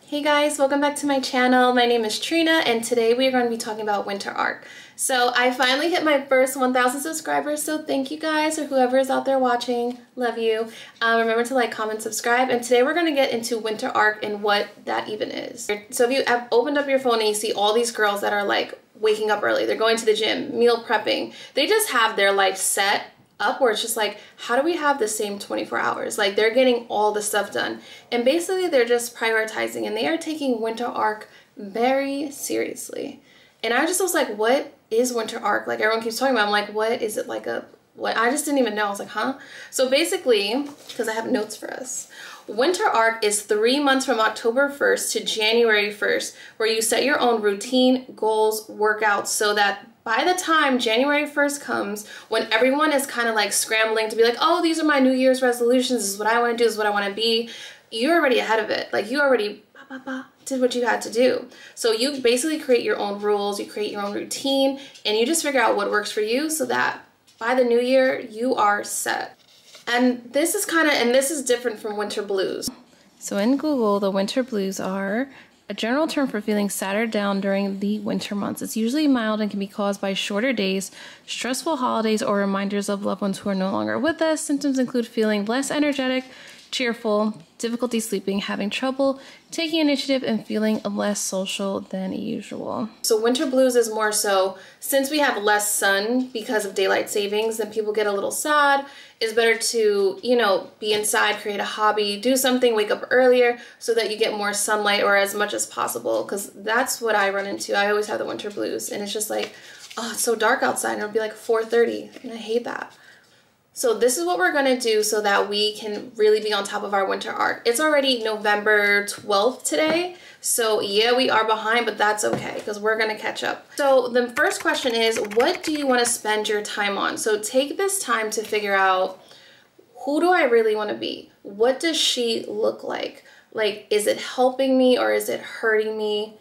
Hey guys, welcome back to my channel. My name is Trina and today we are going to be talking about winter arc. So I finally hit my first 1,000 subscribers, so thank you guys, or whoever is out there watching. Love you. Remember to like, comment, subscribe, and today we're going to get into winter arc and what that even is. So if you have opened up your phone and you see all these girls that are like waking up early, they're going to the gym, meal prepping, they just have their life set up where it's just like, how do we have the same 24 hours? Like, they're getting all the stuff done, and basically they're just prioritizing, and they are taking winter arc very seriously. And I just was like, what is winter arc? Like, everyone keeps talking about it. I'm like, what is it? Like a what? I just didn't even know. I was like, huh? So basically, because I have notes for us, winter arc is 3 months from October 1st to January 1st, where you set your own routine, goals, workouts, so that by the time January 1st comes, when everyone is kind of like scrambling to be like, oh, these are my New Year's resolutions, this is what I want to do, this is what I want to be, you're already ahead of it. Like, you already did what you had to do. So you basically create your own rules, you create your own routine, and you just figure out what works for you so that by the new year, you are set. And this is this is different from winter blues. So in Google, the winter blues are a general term for feeling sad or down during the winter months. It's usually mild and can be caused by shorter days, stressful holidays, or reminders of loved ones who are no longer with us. Symptoms include feeling less energetic, cheerful, difficulty sleeping, having trouble taking initiative, and feeling less social than usual. So winter blues is more so, since we have less sun because of daylight savings, then people get a little sad. It's better to, you know, be inside, create a hobby, do something, wake up earlier so that you get more sunlight or as much as possible, because that's what I run into. I always have the winter blues, and it's just like, oh, it's so dark outside, and it'll be like 4:30, and I hate that. So this is what we're going to do so that we can really be on top of our winter arc. It's already November 12th today. So yeah, we are behind, but that's okay because we're going to catch up. So the first question is, what do you want to spend your time on? So take this time to figure out, who do I really want to be? What does she look like? Like, is it helping me or is it hurting me?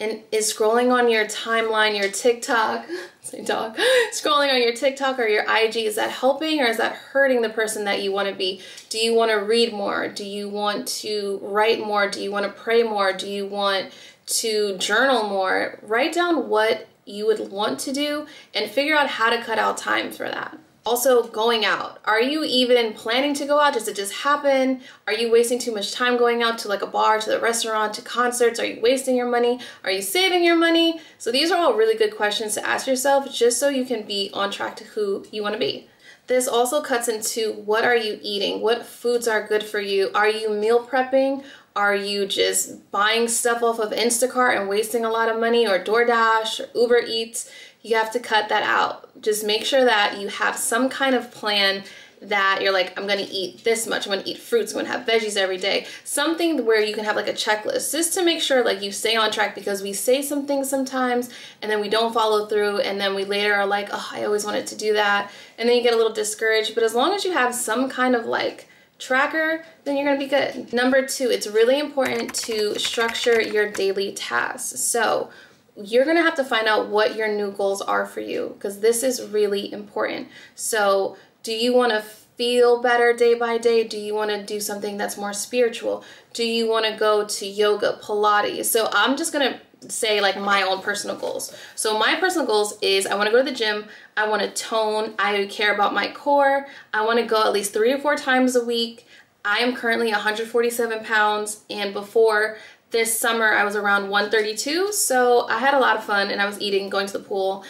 And is scrolling on your timeline, your TikTok, scrolling on your TikTok or your IG, is that helping or is that hurting the person that you want to be? Do you want to read more? Do you want to write more? Do you want to pray more? Do you want to journal more? Write down what you would want to do and figure out how to cut out time for that. Also, going out. Are you even planning to go out? Does it just happen? Are you wasting too much time going out to like a bar, to the restaurant, to concerts? Are you wasting your money? Are you saving your money? So these are all really good questions to ask yourself just so you can be on track to who you want to be. This also cuts into, what are you eating? What foods are good for you? Are you meal prepping? Are you just buying stuff off of Instacart and wasting a lot of money, or DoorDash or Uber Eats? You have to cut that out. Just make sure that you have some kind of plan that you're like, I'm gonna eat this much, I'm gonna eat fruits, I'm gonna have veggies every day. Something where you can have like a checklist, just to make sure like you stay on track, because we say some things sometimes and then we don't follow through, and then we later are like, oh, I always wanted to do that. And then you get a little discouraged. But as long as you have some kind of like tracker, then you're gonna be good. Number 2, it's really important to structure your daily tasks. So you're gonna have to find out what your new goals are for you, because this is really important. So do you want to feel better day by day? Do you want to do something that's more spiritual? Do you want to go to yoga, Pilates? So I'm just gonna say like my own personal goals. So my personal goals is, I want to go to the gym, I want to tone, I care about my core, I want to go at least 3 or 4 times a week. I am currently 147 pounds, and before this summer I was around 132, so I had a lot of fun, and I was eating, going to the pool,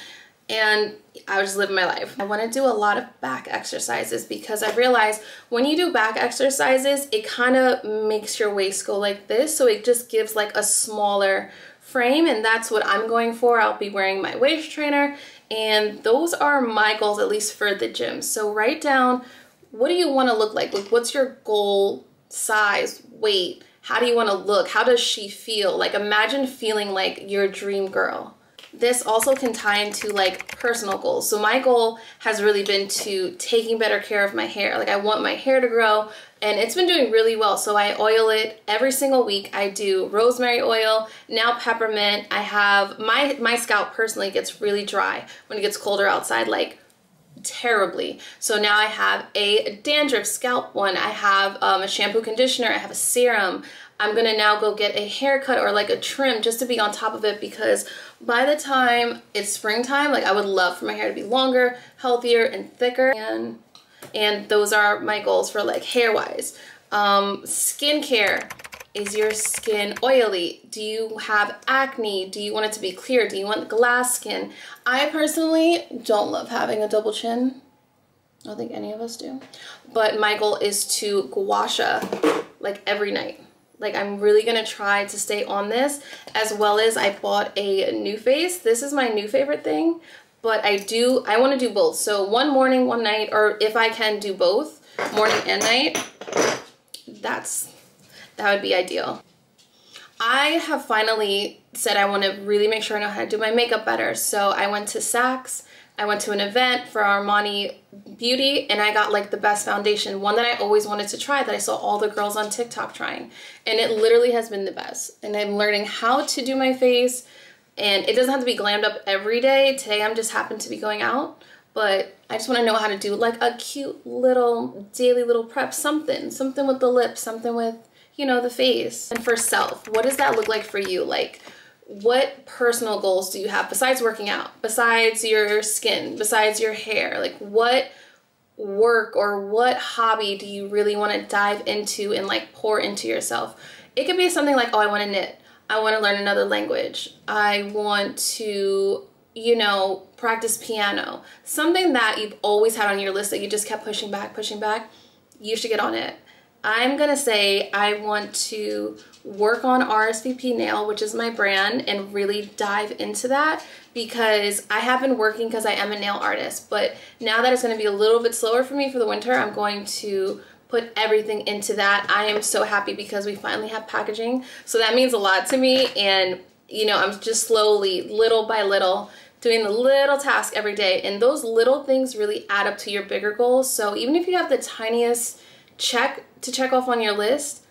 and I was just living my life. I want to do a lot of back exercises, because I realized when you do back exercises, it kind of makes your waist go like this, so it just gives like a smaller frame, and that's what I'm going for. I'll be wearing my waist trainer, and those are my goals, at least for the gym. So write down, what do you want to look like? Like, what's your goal size, weight? How do you want to look? How does she feel? Like, imagine feeling like your dream girl. This also can tie into like personal goals. So my goal has really been to taking better care of my hair. Like, I want my hair to grow, and it's been doing really well. So I oil it every single week. I do rosemary oil, now peppermint. I have, my scalp personally gets really dry when it gets colder outside, like terribly. So now I have a dandruff scalp one. I have a shampoo conditioner. I have a serum. I'm gonna now go get a haircut or like a trim just to be on top of it, because by the time it's springtime, like I would love for my hair to be longer, healthier, and thicker. And those are my goals for like hair wise. Skincare. Is your skin oily? Do you have acne? Do you want it to be clear? Do you want glass skin? I personally don't love having a double chin. I don't think any of us do. But my goal is to gua sha like every night. Like I'm really gonna try to stay on this, as well as I bought a NUFACE. This is my new favorite thing, but I wanna do both. So one morning, one night, or if I can do both, morning and night, that would be ideal. I have finally said I want to really make sure I know how to do my makeup better. So I went to Saks, I went to an event for Armani Beauty, and I got like the best foundation, one that I always wanted to try, that I saw all the girls on TikTok trying. And it literally has been the best. And I'm learning how to do my face, and it doesn't have to be glammed up every day. Today I'm just happened to be going out, but I just want to know how to do like a cute little daily little prep, something with the lips, something with, you know, the face. And for self, what does that look like for you? Like, what personal goals do you have besides working out, besides your skin, besides your hair? Like, what work or what hobby do you really want to dive into and like pour into yourself? It could be something like, oh, I want to knit, I want to learn another language, I want to, you know, practice piano. Something that you've always had on your list that you just kept pushing back, you should get on it. I'm gonna say I want to work on RSVP Nail, which is my brand, and really dive into that, because I have been working because I am a nail artist, but now that it's gonna be a little bit slower for me for the winter, I'm going to put everything into that. I am so happy because we finally have packaging, so that means a lot to me. And you know, I'm just slowly, little by little, doing the little task every day, and those little things really add up to your bigger goals. So even if you have the tiniest check off on your list,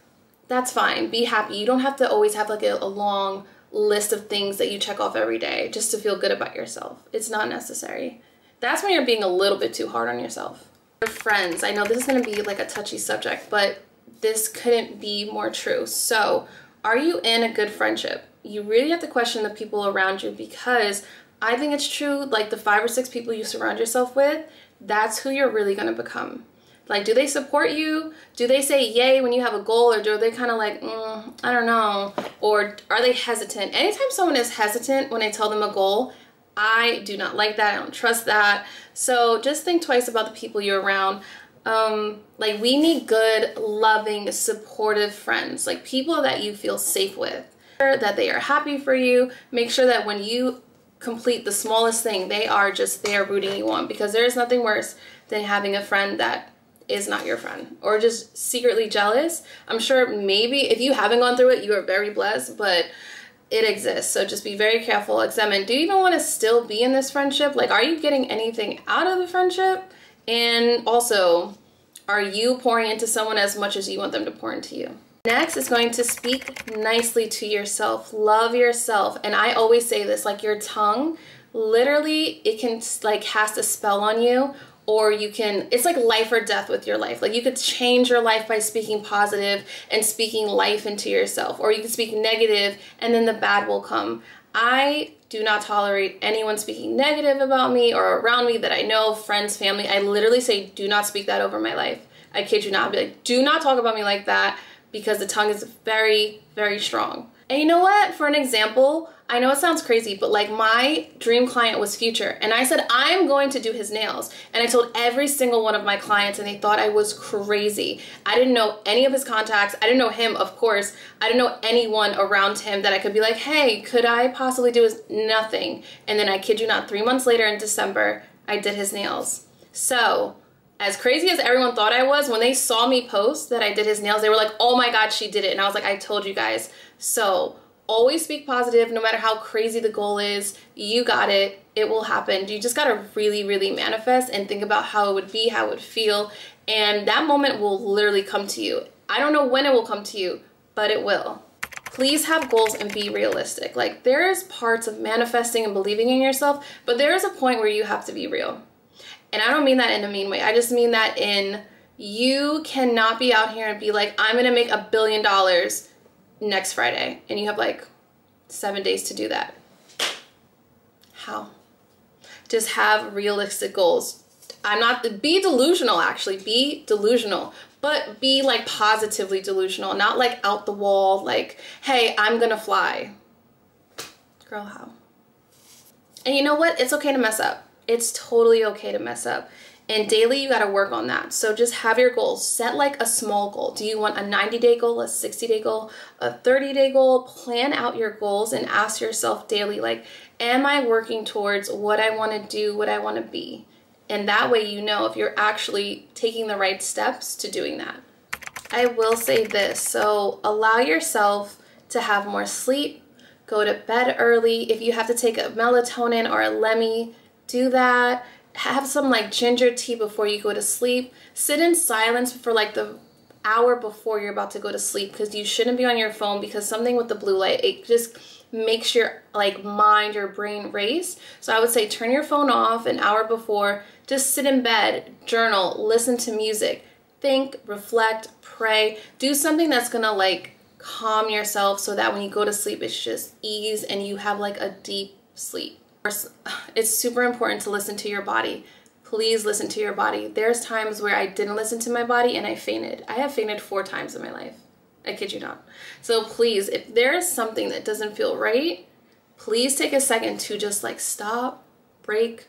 that's fine. Be happy. You don't have to always have like a long list of things that you check off every day just to feel good about yourself. It's not necessary. That's when you're being a little bit too hard on yourself. Your friends, I know this is going to be like a touchy subject, but this couldn't be more true. So are you in a good friendship? You really have to question the people around you, because I think it's true, like the 5 or 6 people you surround yourself with, that's who you're really going to become. Like, do they support you? Do they say yay when you have a goal? Or do they kind of like, I don't know? Or are they hesitant? Anytime someone is hesitant when I tell them a goal, I do not like that. I don't trust that. So just think twice about the people you're around. Like, we need good, loving, supportive friends. Like, people that you feel safe with, that they are happy for you. Make sure that when you complete the smallest thing, they are just there rooting you on, because there is nothing worse than having a friend that is not your friend, or just secretly jealous. I'm sure maybe if you haven't gone through it, you are very blessed, but it exists. So just be very careful. Examine, do you even want to still be in this friendship? Like, are you getting anything out of the friendship? And also, are you pouring into someone as much as you want them to pour into you? Next is going to speak nicely to yourself. Love yourself. And I always say this, like, your tongue, literally, it can like cast a spell on you. Or you can, it's like life or death with your life. Like, you could change your life by speaking positive and speaking life into yourself. Or you can speak negative and then the bad will come. I do not tolerate anyone speaking negative about me or around me that I know, friends, family. I literally say, do not speak that over my life. I kid you not. I'll be like, do not talk about me like that, because the tongue is very, very strong. And you know what? For an example, I know it sounds crazy, but like, my dream client was Future, and I said, I'm going to do his nails. And I told every single one of my clients, and they thought I was crazy. I didn't know any of his contacts. I didn't know him, of course. I didn't know anyone around him that I could be like, hey, could I possibly do his, nothing. And then I kid you not, 3 months later in December, I did his nails. So as crazy as everyone thought I was, when they saw me post that I did his nails, they were like, oh my God, she did it. And I was like, I told you guys. So always speak positive, no matter how crazy the goal is. You got it. It will happen. You just got to really, really manifest and think about how it would be, how it would feel. And that moment will literally come to you. I don't know when it will come to you, but it will. Please have goals and be realistic. Like, there's parts of manifesting and believing in yourself, but there is a point where you have to be real. And I don't mean that in a mean way. I just mean that in, you cannot be out here and be like, I'm going to make $1 billion next Friday and you have like 7 days to do that. How? Just have realistic goals. Be delusional, actually. Be delusional, but be like positively delusional, not like out the wall, like, hey, I'm gonna fly. Girl, how? And you know what? It's okay to mess up. It's totally okay to mess up. And daily, you gotta work on that. So just have your goals. Set like a small goal. Do you want a 90-day goal, a 60-day goal, a 30-day goal? Plan out your goals and ask yourself daily, like, am I working towards what I wanna do, what I wanna be? And that way you know if you're actually taking the right steps to doing that. I will say this, so allow yourself to have more sleep, go to bed early. If you have to take a melatonin or a Lemmy, do that. Have some like ginger tea before you go to sleep. Sit in silence for like the hour before you're about to go to sleep, because you shouldn't be on your phone, because something with the blue light, it just makes your like mind, your brain race. So I would say turn your phone off an hour before. Just sit in bed, journal, listen to music, think, reflect, pray. Do something that's gonna like calm yourself so that when you go to sleep, it's just ease and you have like a deep sleep. It's super important to listen to your body. Please listen to your body. There's times where I didn't listen to my body and I fainted. I have fainted 4 times in my life. I kid you not. So please, if there is something that doesn't feel right, please take a second to just like stop, break,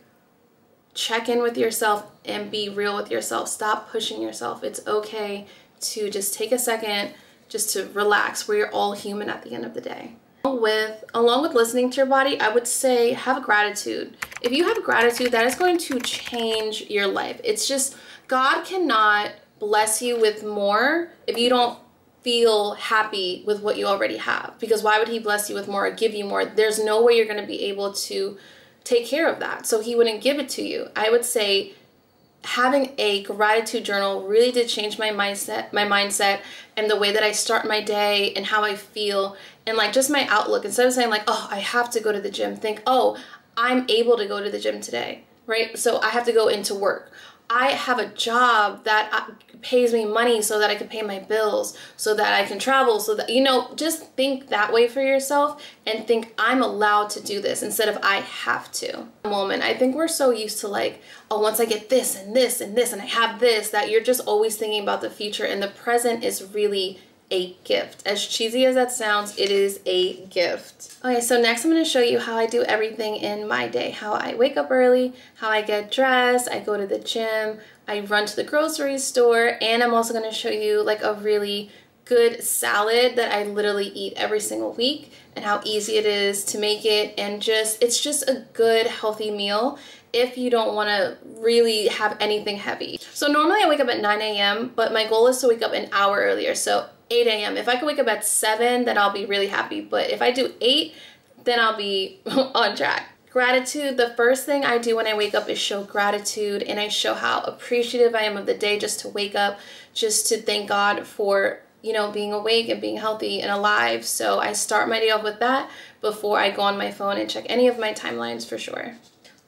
check in with yourself and be real with yourself. Stop pushing yourself. It's okay to just take a second just to relax. We're all human at the end of the day. Along with listening to your body, I would say have gratitude. If you have gratitude, that is going to change your life. It's just, God cannot bless you with more if you don't feel happy with what you already have. Because why would he bless you with more or give you more? There's no way you're going to be able to take care of that. So he wouldn't give it to you. I would say having a gratitude journal really did change my mindset and the way that I start my day and how I feel and like just my outlook. Instead of saying like, oh, I have to go to the gym, think, oh, I'm able to go to the gym today, right? So I have to go into work. I have a job that pays me money so that I can pay my bills, so that I can travel, so that, you know, just think that way for yourself and think I'm allowed to do this instead of I have to. Moment, I think we're so used to like, oh, once I get this and this and this and I have this, that you're just always thinking about the future, and the present is really a gift. As cheesy as that sounds, it is a gift. Okay, so next I'm going to show you how I do everything in my day. How I wake up early, how I get dressed, I go to the gym, I run to the grocery store, and I'm also going to show you like a really good salad that I literally eat every single week and how easy it is to make it, and just it's just a good healthy meal if you don't want to really have anything heavy. So normally I wake up at 9 a.m. but my goal is to wake up an hour earlier, so 8 a.m. If I can wake up at 7, then I'll be really happy. But if I do 8, then I'll be on track. Gratitude, the first thing I do when I wake up is show gratitude, and I show how appreciative I am of the day just to wake up, just to thank God for, you know, being awake and being healthy and alive. So I start my day off with that before I go on my phone and check any of my timelines for sure.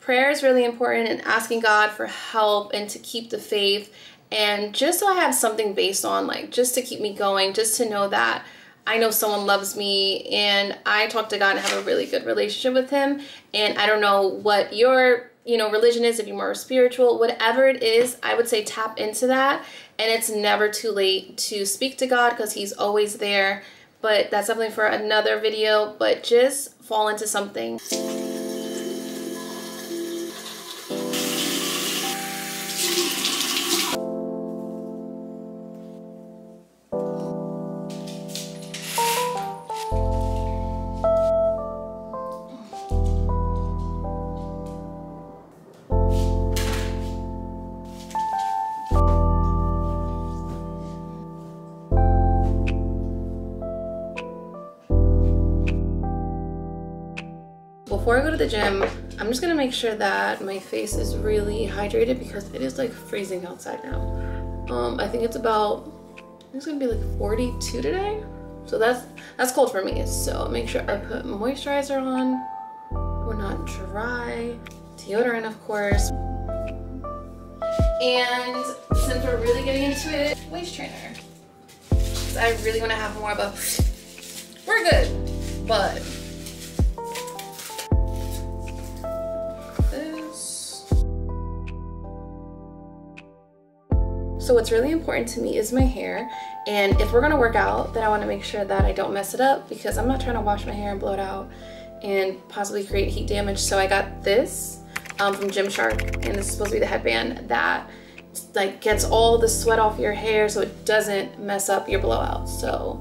Prayer is really important, and asking God for help and to keep the faith, and just so I have something based on, like just to keep me going, just to know that I know someone loves me and I talk to God and have a really good relationship with him. And I don't know what your, you know, religion is, if you're more spiritual, whatever it is, I would say tap into that. And it's never too late to speak to God because he's always there. But that's something for another video, but just fall into something. Before I go to the gym, I'm just gonna make sure that my face is really hydrated because it is like freezing outside now. I think it's about, it's gonna be like 42 today. So that's cold for me. So make sure I put moisturizer on. We're not dry. Deodorant, of course. And since we're really getting into it, waist trainer. So I really wanna have more of a we're good. But this. So what's really important to me is my hair. And if we're gonna work out, then I wanna make sure that I don't mess it up, because I'm not trying to wash my hair and blow it out and possibly create heat damage. So I got this from Gymshark, and this is supposed to be the headband that like gets all the sweat off your hair so it doesn't mess up your blowout. So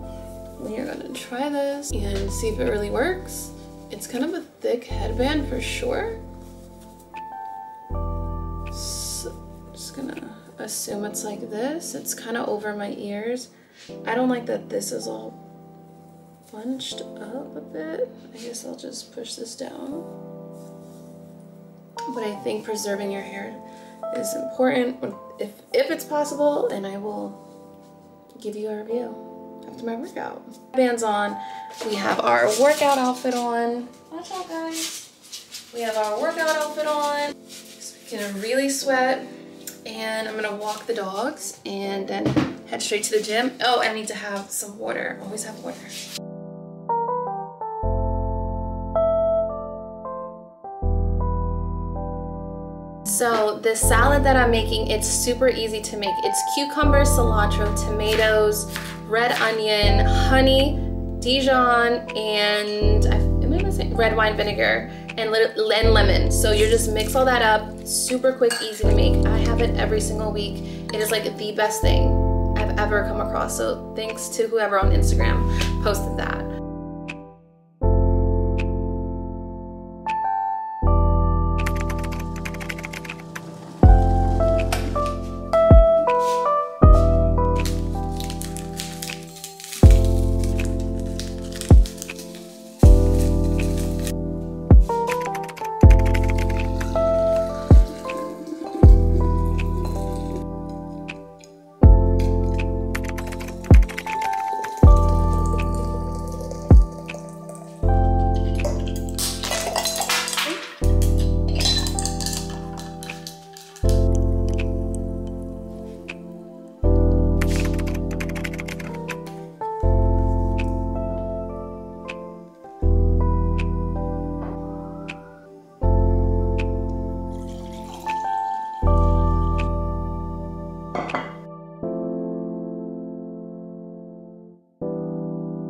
we are gonna try this and see if it really works. It's kind of a thick headband for sure. So just gonna assume it's like this. It's kind of over my ears. I don't like that this is all bunched up a bit. I guess I'll just push this down. But I think preserving your hair is important if it's possible, and I will give you a review after my workout. Bands on. We have our workout outfit on. Watch out, guys. We have our workout outfit on. So we can really sweat. And I'm gonna walk the dogs and then head straight to the gym. Oh, I need to have some water. Always have water. So this salad that I'm making, it's super easy to make. It's cucumber, cilantro, tomatoes, red onion, honey, Dijon, and am I missing? Red wine vinegar and lemon. So you just mix all that up. Super quick, easy to make. I have it every single week. It is like the best thing I've ever come across. So thanks to whoever on Instagram posted that.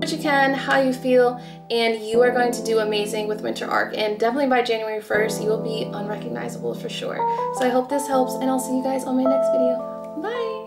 What you can, how you feel, and you are going to do amazing with Winter Arc, and definitely by January 1st you will be unrecognizable for sure. So I hope this helps, and I'll see you guys on my next video. Bye!